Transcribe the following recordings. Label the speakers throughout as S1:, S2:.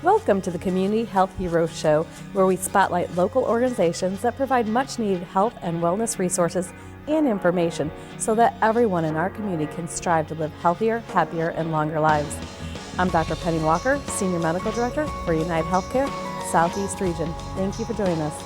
S1: Welcome to the Community Health Heroes Show, where we spotlight local organizations that provide much needed health and wellness resources and information so that everyone in our community can strive to live healthier, happier, and longer lives. I'm Dr. Penny Walker, Senior Medical Director for United Healthcare, Southeast Region. Thank you for joining us.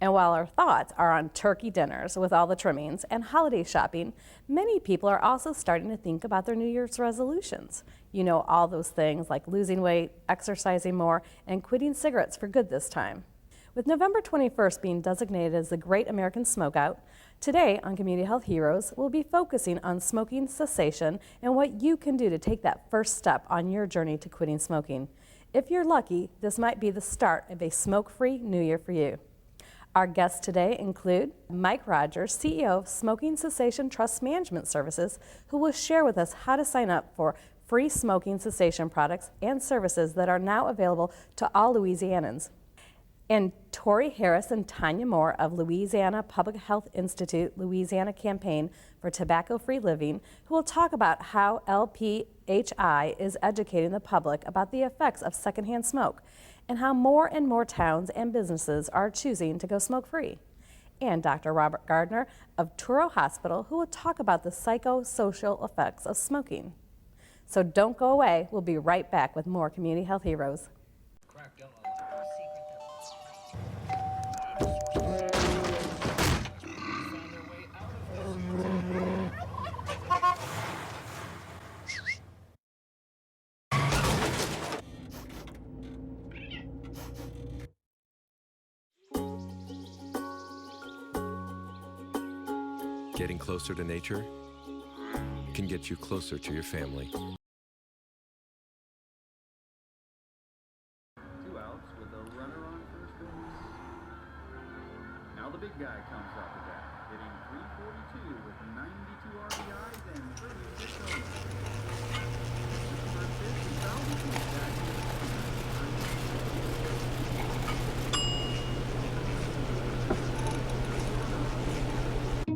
S1: And while our thoughts are on turkey dinners with all the trimmings and holiday shopping, many people are also starting to think about their New Year's resolutions. You know, all those things like losing weight, exercising more, and quitting cigarettes for good this time. With November 21st being designated as the Great American Smokeout, today on Community Health Heroes, we'll be focusing on smoking cessation and what you can do to take that first step on your journey to quitting smoking. If you're lucky, this might be the start of a smoke-free New Year for you. Our guests today include Mike Rogers, CEO of Smoking Cessation Trust Management Services, who will share with us how to sign up for free smoking cessation products and services that are now available to all Louisianans. And Tori Harris and Tanya Moore of Louisiana Public Health Institute Louisiana Campaign for Tobacco-Free Living, who will talk about how LPHI is educating the public about the effects of secondhand smoke and how more and more towns and businesses are choosing to go smoke-free. And Dr. Robert Gardner of Touro Hospital, who will talk about the psychosocial effects of smoking. So don't go away. We'll be right back with more Community Health Heroes.
S2: Getting closer to nature can get you closer to your family.
S3: 2 outs with a runner on first base. Now the big guy comes up at bat, hitting .342 with 92 RBIs and 36 homers. First pitch is fouled to the back.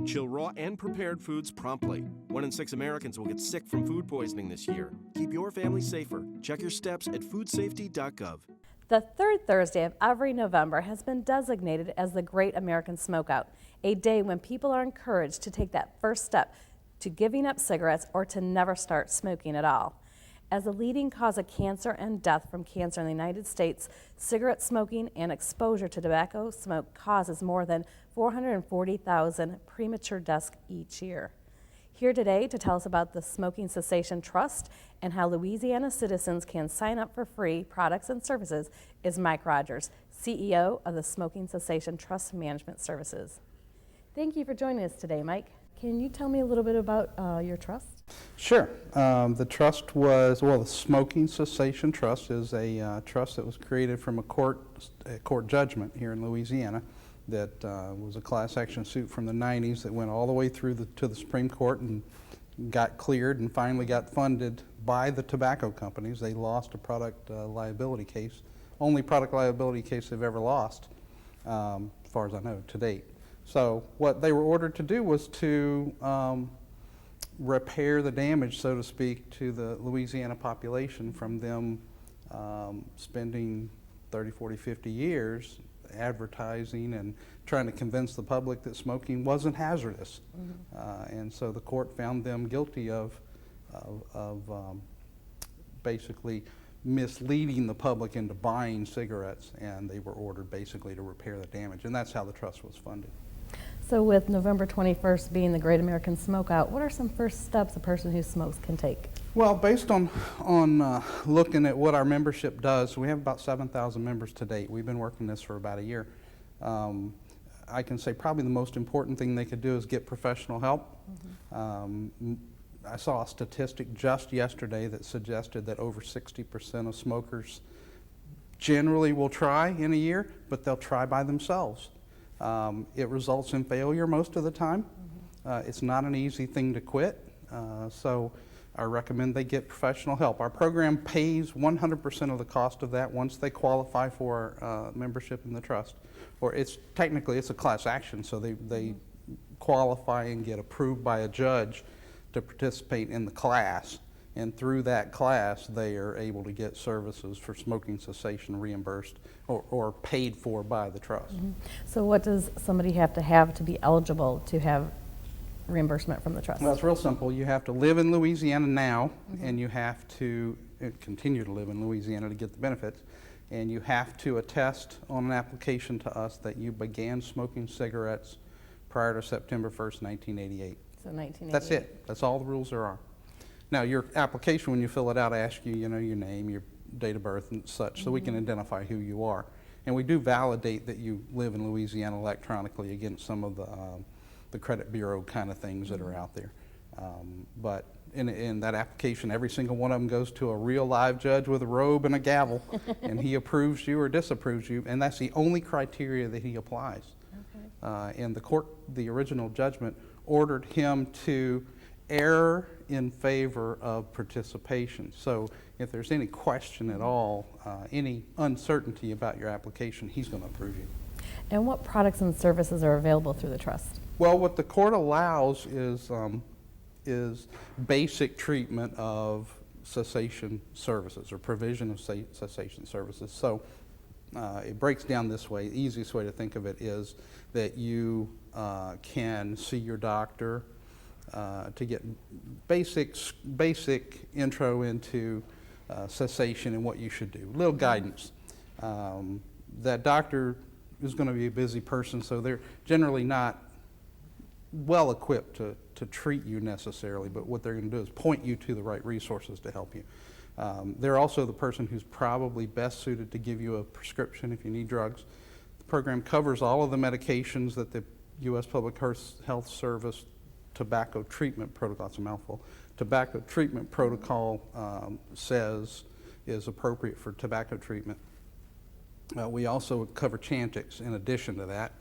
S4: Chill raw and prepared foods promptly. 1 in 6 Americans will get sick from food poisoning this year. Keep your family safer. Check your steps at foodsafety.gov.
S1: The third Thursday of every November has been designated as the Great American Smokeout, a day when people are encouraged to take that first step to giving up cigarettes or to never start smoking at all. As a leading cause of cancer and death from cancer in the United States, cigarette smoking and exposure to tobacco smoke causes more than 440,000 premature deaths each year. Here today to tell us about the Smoking Cessation Trust and how Louisiana citizens can sign up for free products and services is Mike Rogers, CEO of the Smoking Cessation Trust Management Services. Thank you for joining us today, Mike. Can you tell me a little bit about your trust?
S5: Sure. The trust was, well, the Smoking Cessation Trust is a trust that was created from a court judgment here in Louisiana that was a class action suit from the 90s that went all the way through to the Supreme Court and got cleared and finally got funded by the tobacco companies. They lost a product liability case, only product liability case they've ever lost, as far as I know, to date. So what they were ordered to do was to repair the damage, so to speak, to the Louisiana population from them spending 30, 40, 50 years advertising and trying to convince the public that smoking wasn't hazardous. And so the court found them guilty of basically misleading the public into buying cigarettes, and they were ordered basically to repair the damage, and that's how the trust was funded.
S1: So with November 21st being the Great American Smokeout, what are some first steps a person who smokes can take?
S5: Well, based on looking at what our membership does, we have about 7,000 members to date. We've been working this for about a year. I can say probably the most important thing they could do is get professional help. I saw a statistic just yesterday that suggested that over 60% of smokers generally will try in a year, but they'll try by themselves. It results in failure most of the time. It's not an easy thing to quit, so I recommend they get professional help. Our program pays 100% of the cost of that once they qualify for membership in the trust. Or it's technically it's a class action, so they qualify and get approved by a judge to participate in the class. And through that class, they are able to get services for smoking cessation reimbursed or paid for by the trust.
S1: So what does somebody have to be eligible to have reimbursement from the trust?
S5: Well, it's real simple. You have to live in Louisiana now, and you have to continue to live in Louisiana to get the benefits. And you have to attest on an application to us that you began smoking cigarettes prior to September 1st, 1988.
S1: So 1988.
S5: That's it. That's all the rules there are. Now, your application, when you fill it out, asks you, your name, your date of birth and such, so we can identify who you are. And we do validate that you live in Louisiana electronically against some of the credit bureau kind of things that are out there. But in that application, every single one of them goes to a real live judge with a robe and a gavel, and he approves you or disapproves you, and that's the only criteria that he applies. Okay. And the court, the original judgment, ordered him to err in favor of participation. So if there's any question at all, any uncertainty about your application, he's going to approve you.
S1: And what products and services are available through the trust?
S5: Well, what the court allows is basic treatment of cessation services or provision of cessation services. So it breaks down this way. The easiest way to think of it is that you can see your doctor to get basic intro into cessation and what you should do. Little guidance. That doctor is going to be a busy person, so they're generally not well equipped to treat you necessarily, but what they're going to do is point you to the right resources to help you. They're also the person who's probably best suited to give you a prescription if you need drugs. The program covers all of the medications that the U.S. Public Health Service tobacco treatment protocol, it's a mouthful, tobacco treatment protocol says is appropriate for tobacco treatment. We also cover Chantix in addition to that,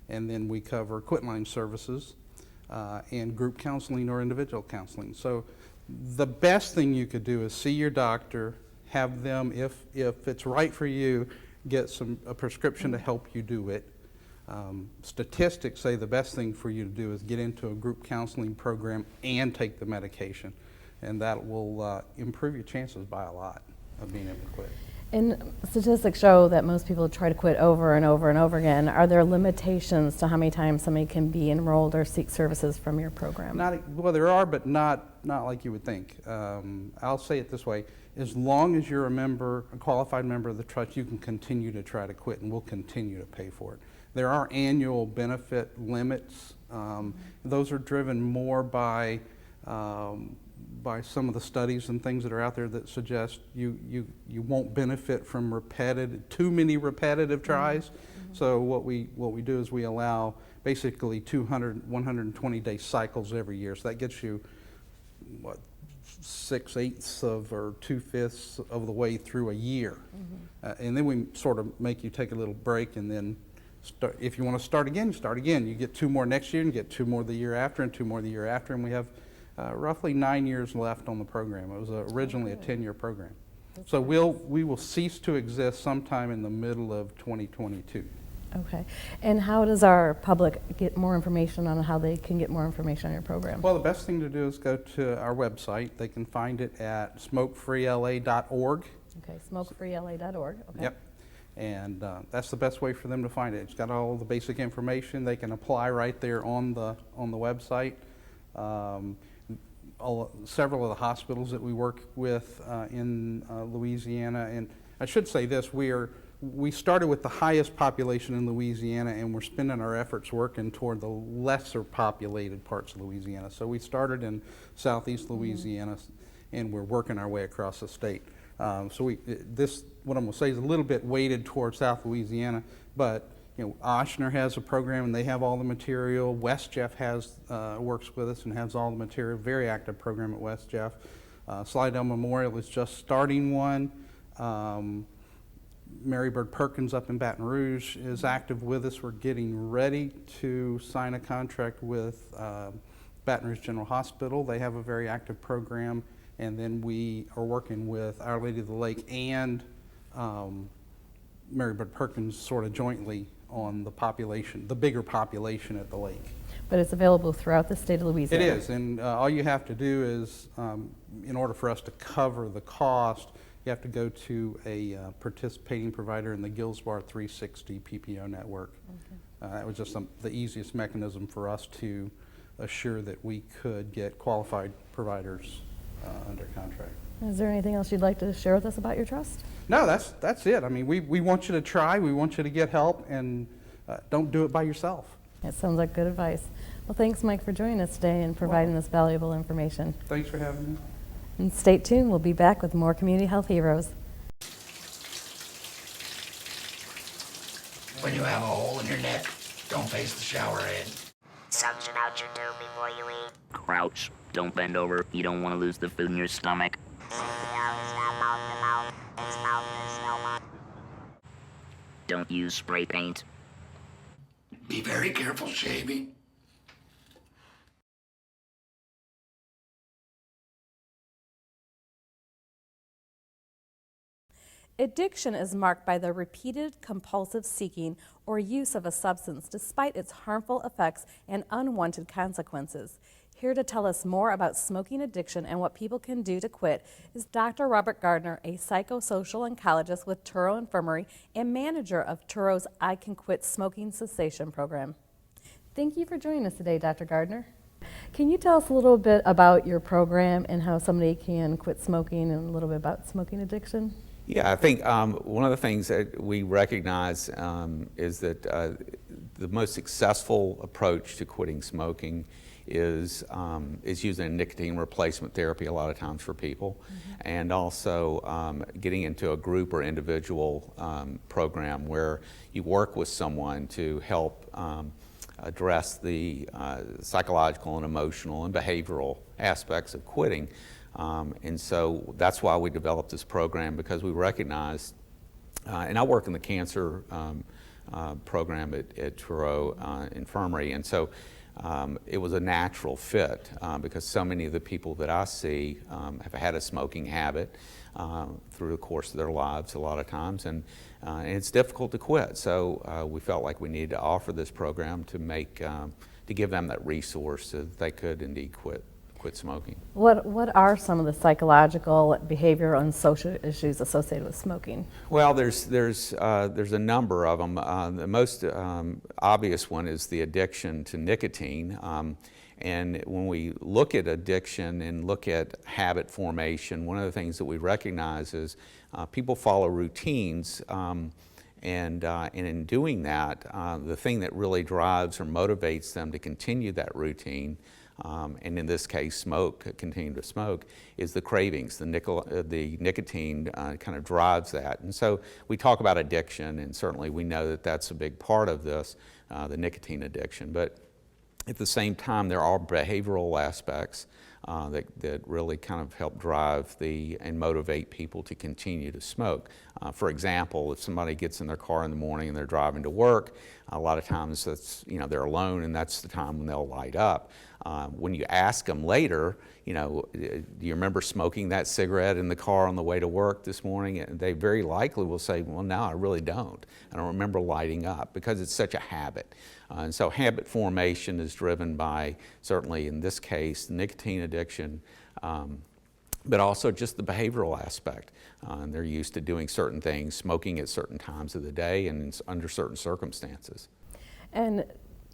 S5: and then we cover quitline services and group counseling or individual counseling. So the best thing you could do is see your doctor, have them, if it's right for you, get a prescription to help you do it. Statistics say the best thing for you to do is get into a group counseling program and take the medication, and that will improve your chances by a lot of being able to quit.
S1: And statistics show that most people try to quit over and over and over again. Are there limitations to how many times somebody can be enrolled or seek services from your program?
S5: Well, there are, but not like you would think. I'll say it this way. As long as you're a qualified member of the trust, you can continue to try to quit, and we'll continue to pay for it. There are annual benefit limits. Those are driven more by some of the studies and things that are out there that suggest you won't benefit from too many repetitive tries. So what we do is we allow basically 120-day cycles every year. So that gets you, 6/8 or 2/5 of the way through a year. And then we sort of make you take a little break, and then if you want to start again, start again. You get 2 more next year, and get 2 more the year after, and 2 more the year after, and we have roughly 9 years left on the program. It was originally a 10-year program. So we will cease to exist sometime in the middle of 2022.
S1: Okay. And how does our public get more information on how they can get more information on your program?
S5: Well, the best thing to do is go to our website. They can find it at smokefreela.org.
S1: Okay, smokefreela.org. Okay.
S5: Yep. And that's the best way for them to find it. It's got all the basic information. They can apply right there on the website. Several of the hospitals that we work with in Louisiana, and I should say this, we are we started with the highest population in Louisiana, and we're spending our efforts working toward the lesser populated parts of Louisiana. So we started in southeast Louisiana, and we're working our way across the state. So what I'm going to say is a little bit weighted towards South Louisiana, but Ochsner has a program and they have all the material. West Jeff works with us and has all the material. Very active program at West Jeff. Slidell Memorial is just starting one. Mary Bird Perkins up in Baton Rouge is active with us. We're getting ready to sign a contract with Baton Rouge General Hospital. They have a very active program. And then we are working with Our Lady of the Lake and Mary Bird Perkins sort of jointly on the bigger population at the lake.
S1: But it's available throughout the state of Louisiana.
S5: It is, and all you have to do is, in order for us to cover the cost, you have to go to a participating provider in the Gilsbar 360 PPO network. Okay. That was just the easiest mechanism for us to assure that we could get qualified providers under contract.
S1: Is there anything else you'd like to share with us about your trust?
S5: No, that's it. I mean, we want you to try, we want you to get help, and don't do it by yourself.
S1: That sounds like good advice. Well, thanks, Mike, for joining us today and providing this valuable information.
S5: Thanks for having me.
S1: And stay tuned. We'll be back with more Community Health Heroes.
S6: When you have a hole in your neck, don't face the shower head.
S7: Suction out your tube before you eat.
S8: Crouch. Don't bend over. You don't want to lose the food in your stomach. Don't use spray paint.
S6: Be very careful shaving.
S1: Addiction is marked by the repeated compulsive seeking or use of a substance despite its harmful effects and unwanted consequences. Here to tell us more about smoking addiction and what people can do to quit is Dr. Robert Gardner, a psychosocial oncologist with Touro Infirmary and manager of Touro's I Can Quit Smoking Cessation program. Thank you for joining us today, Dr. Gardner. Can you tell us a little bit about your program and how somebody can quit smoking and a little bit about smoking addiction?
S9: Yeah, I think one of the things that we recognize is that the most successful approach to quitting smoking is using a nicotine replacement therapy a lot of times for people, and also getting into a group or individual program where you work with someone to help address the psychological and emotional and behavioral aspects of quitting. And so that's why we developed this program, because we recognized, and I work in the cancer program at Touro Infirmary, and so it was a natural fit because so many of the people that I see have had a smoking habit through the course of their lives a lot of times, and it's difficult to quit. So we felt like we needed to offer this program to give them that resource so that they could indeed quit smoking.
S1: What are some of the psychological, behavioral, and social issues associated with smoking?
S9: Well, there's a number of them. The most obvious one is the addiction to nicotine. And when we look at addiction and look at habit formation, one of the things that we recognize is people follow routines. And in doing that, the thing that really drives or motivates them to continue that routine, and in this case continue to smoke, is the cravings. The nicotine kind of drives that. And so we talk about addiction, and certainly we know that that's a big part of this, the nicotine addiction. But at the same time, there are behavioral aspects that really kind of help drive and motivate people to continue to smoke. For example, if somebody gets in their car in the morning and they're driving to work, a lot of times they're alone, and that's the time when they'll light up. When you ask them later, do you remember smoking that cigarette in the car on the way to work this morning? And they very likely will say, well, no, I really don't. I don't remember lighting up, because it's such a habit. And so habit formation is driven by, certainly in this case, nicotine addiction, but also just the behavioral aspect. And they're used to doing certain things, smoking at certain times of the day and under certain circumstances.
S1: And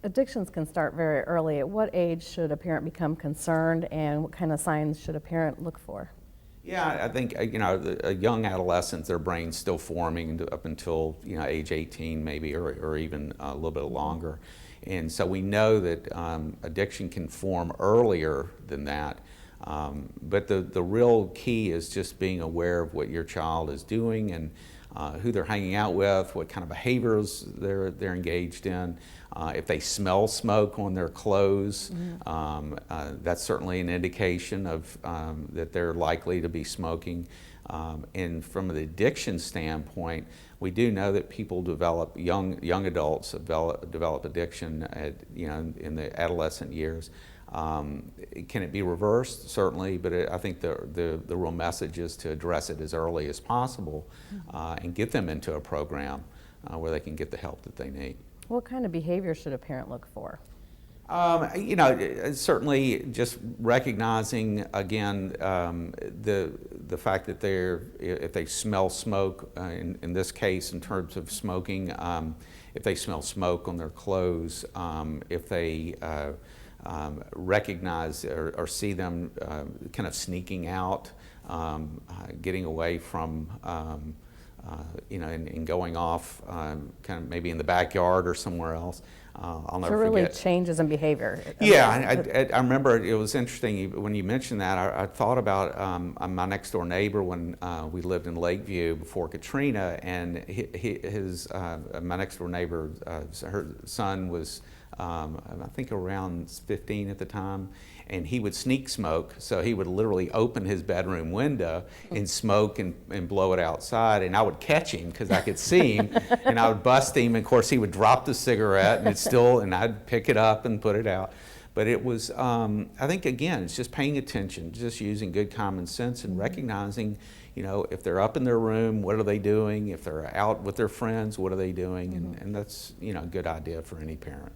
S1: addictions can start very early. At what age should a parent become concerned, and what kind of signs should a parent look for?
S9: Yeah, I think a young adolescent, their brain's still forming up until age 18 maybe, or even a little bit longer, and so we know that addiction can form earlier than that. But the real key is just being aware of what your child is doing and who they're hanging out with, what kind of behaviors they're engaged in. If they smell smoke on their clothes, that's certainly an indication of that they're likely to be smoking. And from the addiction standpoint, we do know that people develop, young adults develop addiction in the adolescent years. Can it be reversed? Certainly, but I think the real message is to address it as early as possible and get them into a program where they can get the help that they need.
S1: What kind of behavior should a parent look for?
S9: Certainly just recognizing, again, the fact that if they smell smoke, in this case in terms of smoking, if they smell smoke on their clothes, if they recognize or see them kind of sneaking out, getting away from, and going off kind of maybe in the backyard or somewhere else. I'll never
S1: really
S9: forget.
S1: Changes in behavior.
S9: Yeah, I remember it was interesting when you mentioned that. I thought about my next door neighbor when we lived in Lakeview before Katrina, and my next door neighbor, her son was I think around 15 at the time, and he would sneak smoke. So he would literally open his bedroom window and smoke and blow it outside, and I would catch him because I could see him, and I would bust him. And of course, he would drop the cigarette, and I'd pick it up and put it out. But it was, I think, again, it's just paying attention, just using good common sense and recognizing, if they're up in their room, what are they doing? If they're out with their friends, what are they doing? And that's, a good idea for any parent.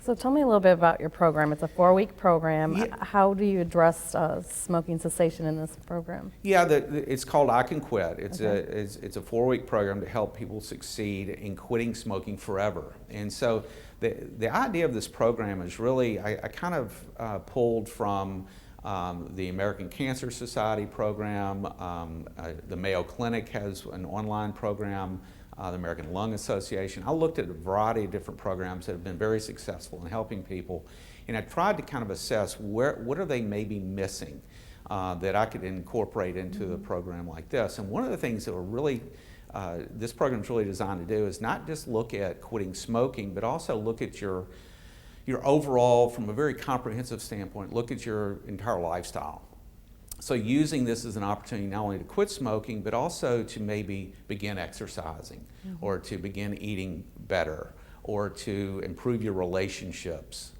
S1: So tell me a little bit about your program. It's a 4-week program.
S9: Yeah.
S1: How do you address smoking cessation in this program?
S9: Yeah, it's called I Can Quit. It's a 4-week program to help people succeed in quitting smoking forever. And so the idea of this program is really, I kind of pulled from the American Cancer Society program. The Mayo Clinic has an online program. The American Lung Association. I looked at a variety of different programs that have been very successful in helping people, and I tried to kind of assess what are they maybe missing that I could incorporate into a program like this. And one of the things that this program is really designed to do is not just look at quitting smoking, but also look at your overall, from a very comprehensive standpoint, look at your entire lifestyle. So using this as an opportunity not only to quit smoking, but also to maybe begin exercising, or to begin eating better, or to improve your relationships.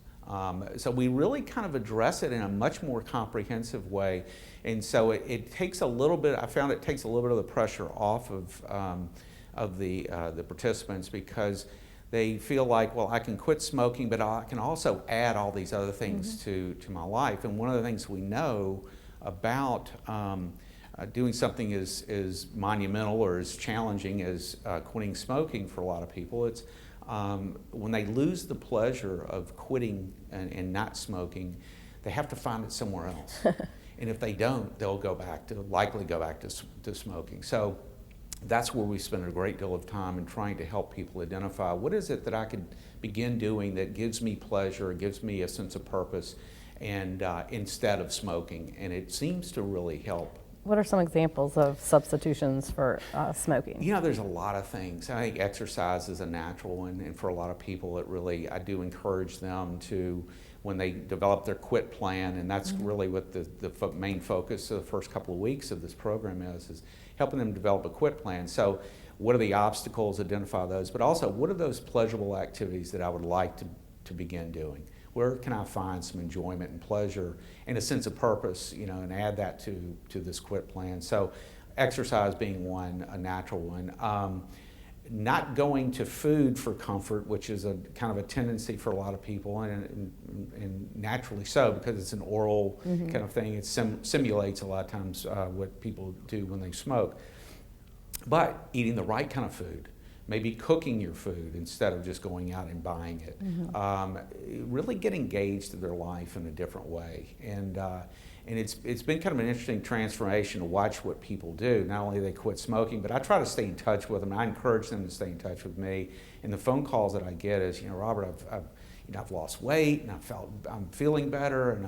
S9: So we really kind of address it in a much more comprehensive way. And so it takes a little bit, I found it takes a little bit of the pressure off of the participants, because they feel like, well, I can quit smoking, but I can also add all these other things to my life. And one of the things we know about doing something as monumental or as challenging as quitting smoking for a lot of people, it's when they lose the pleasure of quitting and not smoking, they have to find it somewhere else. And if they don't, they'll likely go back to smoking. So that's where we spend a great deal of time in trying to help people identify what is it that I could begin doing that gives me pleasure, gives me a sense of purpose, and instead of smoking, and it seems to really help.
S1: What are some examples of substitutions for smoking?
S9: There's a lot of things. I think exercise is a natural one, and for a lot of people, I do encourage them to, when they develop their quit plan, and that's really what the main focus of the first couple of weeks of this program is helping them develop a quit plan. So what are the obstacles, identify those, but also what are those pleasurable activities that I would like to begin doing? Where can I find some enjoyment and pleasure and a sense of purpose, and add that to this quit plan? So exercise being one, a natural one. Not going to food for comfort, which is a kind of a tendency for a lot of people, and naturally so, because it's an oral kind of thing. It simulates a lot of times what people do when they smoke. But eating the right kind of food, maybe cooking your food instead of just going out and buying it. Really get engaged in their life in a different way. And it's been kind of an interesting transformation to watch what people do. Not only do they quit smoking, but I try to stay in touch with them. I encourage them to stay in touch with me. And the phone calls that I get is, Robert, I've lost weight, and I'm feeling better, and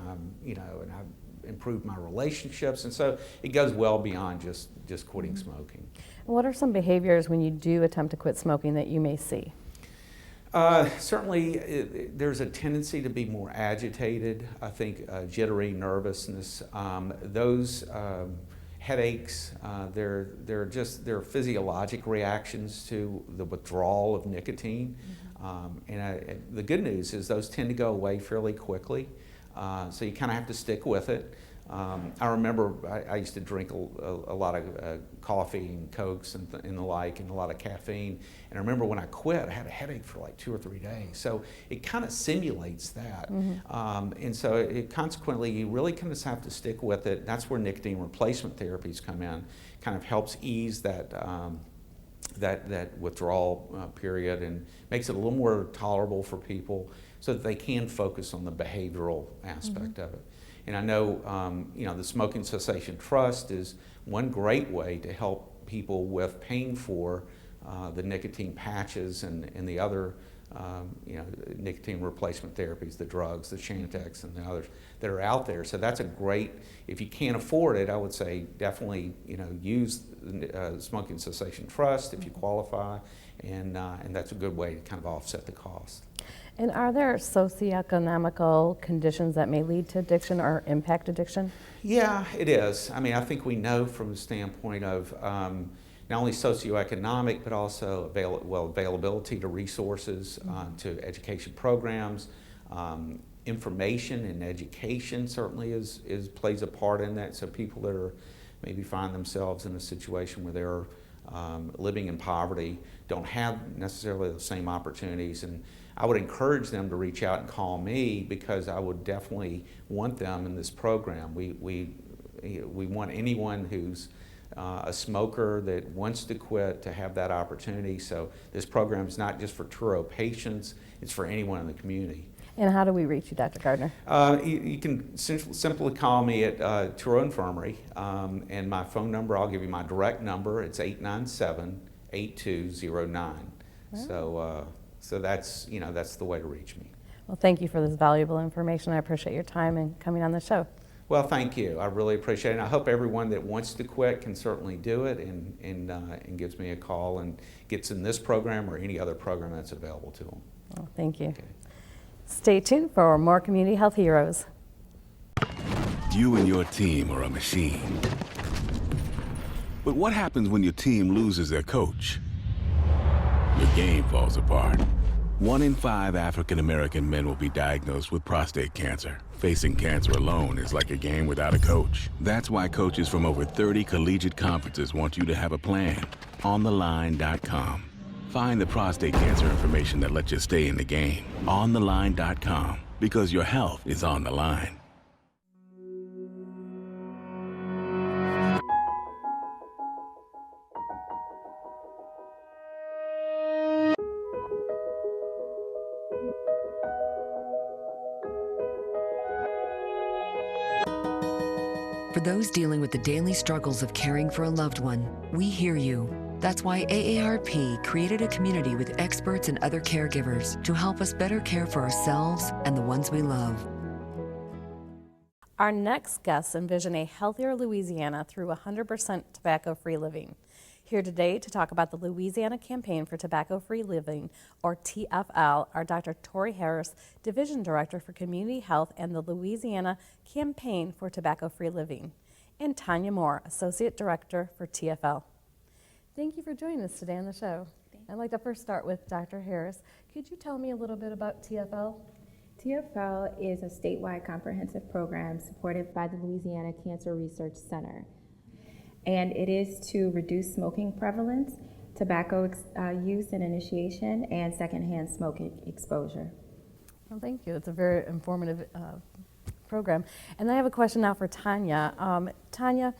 S9: I've improved my relationships. And so it goes well beyond just quitting smoking.
S1: What are some behaviors when you do attempt to quit smoking that you may see?
S9: Certainly, there's a tendency to be more agitated. I think jittery, nervousness, those headaches. They're physiologic reactions to the withdrawal of nicotine. The good news is those tend to go away fairly quickly. So you kind of have to stick with it. I remember I used to drink a lot of coffee and Cokes and the like, and a lot of caffeine. And I remember when I quit, I had a headache for like 2 or 3 days. So it kind of simulates that. And so consequently, you really kind of have to stick with it. That's where nicotine replacement therapies come in. Kind of helps ease that withdrawal period and makes it a little more tolerable for people so that they can focus on the behavioral aspect of it. And I know, the Smoking Cessation Trust is one great way to help people with paying for the nicotine patches and the other, nicotine replacement therapies, the drugs, the Chantix, and the others that are out there. So that's a great, if you can't afford it, I would say definitely, use the Smoking Cessation Trust if you qualify, and that's a good way to kind of offset the cost.
S1: And are there socioeconomical conditions that may lead to addiction or impact addiction?
S9: Yeah, it is. I mean, I think we know from the standpoint of not only socioeconomic, but also availability to resources, to education programs. Information and education certainly plays a part in that. So people that are maybe find themselves in a situation where they're living in poverty don't have necessarily the same opportunities. And I would encourage them to reach out and call me, because I would definitely want them in this program. We want anyone who's a smoker that wants to quit to have that opportunity. So this program is not just for Truro patients, it's for anyone in the community.
S1: And how do we reach you, Dr. Gardner?
S9: You can simply call me at Truro Infirmary, and my phone number, I'll give you my direct number. It's 897-8209. So that's the way to reach me.
S1: Well, thank you for this valuable information. I appreciate your time and coming on the show.
S9: Well, thank you. I really appreciate it. And I hope everyone that wants to quit can certainly do it and gives me a call and gets in this program or any other program that's available to them.
S1: Well, thank you.
S9: Okay.
S1: Stay tuned for more Community Health Heroes.
S10: You and your team are a machine. But what happens when your team loses their coach? Your game falls apart. 1 in 5 African-American men will be diagnosed with prostate cancer. Facing cancer alone is like a game without a coach. That's why coaches from over 30 collegiate conferences want you to have a plan. OnTheLine.com. Find the prostate cancer information that lets you stay in the game. OnTheLine.com. Because your health is on the line.
S11: For those dealing with the daily struggles of caring for a loved one, we hear you. That's why AARP created a community with experts and other caregivers to help us better care for ourselves and the ones we love.
S1: Our next guests envision a healthier Louisiana through 100% tobacco-free living. Here today to talk about the Louisiana Campaign for Tobacco-Free Living, or TFL, are Dr. Tori Harris, Division Director for Community Health and the Louisiana Campaign for Tobacco-Free Living, and Tanya Moore, Associate Director for TFL. Thank you for joining us today on the show. I'd like to first start with Dr. Harris. Could you tell me a little bit about TFL?
S12: TFL is a statewide comprehensive program supported by the Louisiana Cancer Research Center. And it is to reduce smoking prevalence, tobacco use and initiation, and secondhand smoking exposure.
S1: Well, thank you. It's a very informative program. And I have a question now for Tanya. Tanya,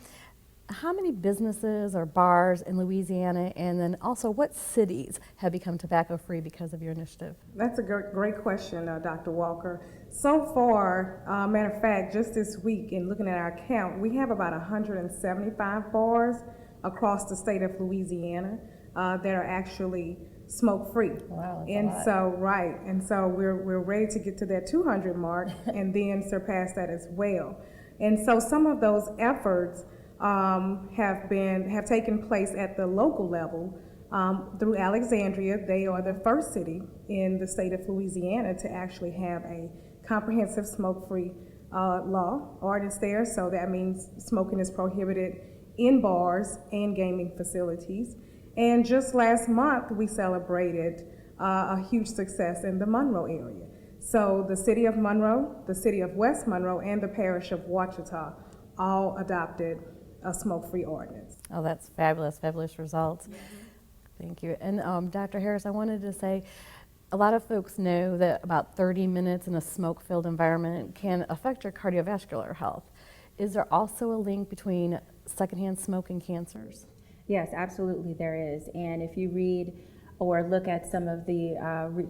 S1: how many businesses or bars in Louisiana, and then also what cities have become tobacco-free because of your initiative?
S13: That's a great question, Dr. Walker. So far, matter of fact, just this week, in looking at our count, we have about 175 bars across the state of Louisiana that are actually smoke-free.
S1: Wow, that's
S13: and
S1: a lot.
S13: so right, and so we're ready to get to that 200 mark and then surpass that as well. And so some of those efforts have taken place at the local level through Alexandria. They are the first city in the state of Louisiana to actually have a comprehensive smoke-free law ordinance there. So that means smoking is prohibited in bars and gaming facilities. And just last month, we celebrated a huge success in the Monroe area. So the city of Monroe, the city of West Monroe, and the parish of Ouachita all adopted a smoke-free ordinance.
S1: Oh, that's fabulous, fabulous results. Thank you. And Dr. Harris, I wanted to say, a lot of folks know that about 30 minutes in a smoke-filled environment can affect your cardiovascular health. Is there also a link between secondhand smoke and cancers?
S12: Yes, absolutely there is. And if you read or look at some of the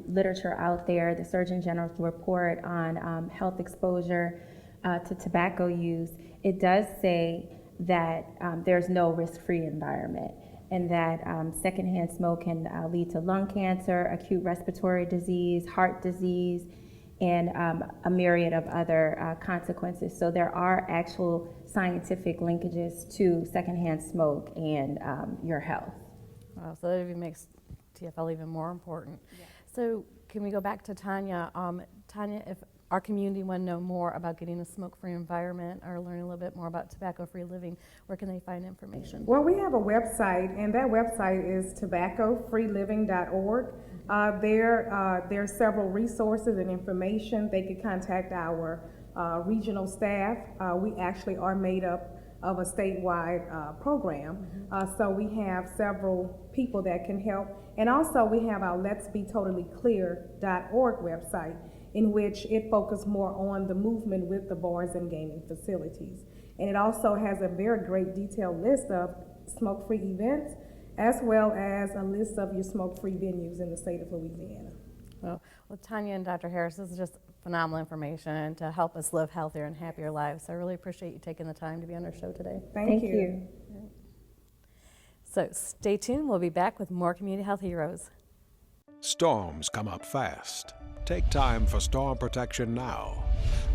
S12: literature out there, the Surgeon General's report on health exposure to tobacco use, it does say that there's no risk-free environment, and that secondhand smoke can lead to lung cancer, acute respiratory disease, heart disease, and a myriad of other consequences. So there are actual scientific linkages to secondhand smoke and your health.
S1: Wow, so that even makes TFL even more important. Yeah. So can we go back to Tanya? Tanya, if our community want to know more about getting a smoke-free environment or learn a little bit more about tobacco-free living, where can they find information?
S13: Well, we have a website, and that website is tobaccofreeliving.org. There are several resources and information. They could contact our regional staff. We actually are made up of a statewide program. So we have several people that can help. And also we have our letsbetotallyclear.org website, in which it focuses more on the movement with the bars and gaming facilities. And it also has a very great detailed list of smoke-free events, as well as a list of your smoke-free venues in the state of Louisiana.
S1: Well, Tanya and Dr. Harris, this is just phenomenal information to help us live healthier and happier lives. So I really appreciate you taking the time to be on our show today.
S13: Thank you.
S1: So stay tuned. We'll be back with more Community Health Heroes.
S14: Storms come up fast. Take time for storm protection now.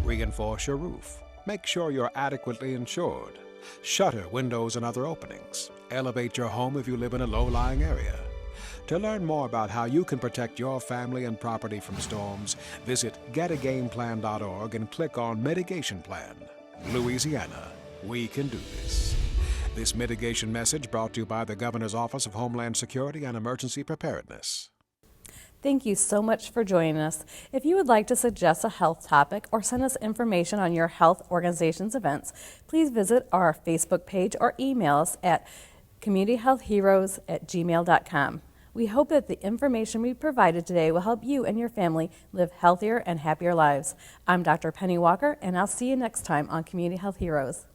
S14: Reinforce your roof. Make sure you're adequately insured. Shutter windows and other openings. Elevate your home if you live in a low-lying area. To learn more about how you can protect your family and property from storms, visit getagameplan.org and click on Mitigation Plan. Louisiana, we can do this. This mitigation message brought to you by the Governor's Office of Homeland Security and Emergency Preparedness.
S1: Thank you so much for joining us. If you would like to suggest a health topic or send us information on your health organization's events, please visit our Facebook page or email us at communityhealthheroes@gmail.com. We hope that the information we provided today will help you and your family live healthier and happier lives. I'm Dr. Penny Walker, and I'll see you next time on Community Health Heroes.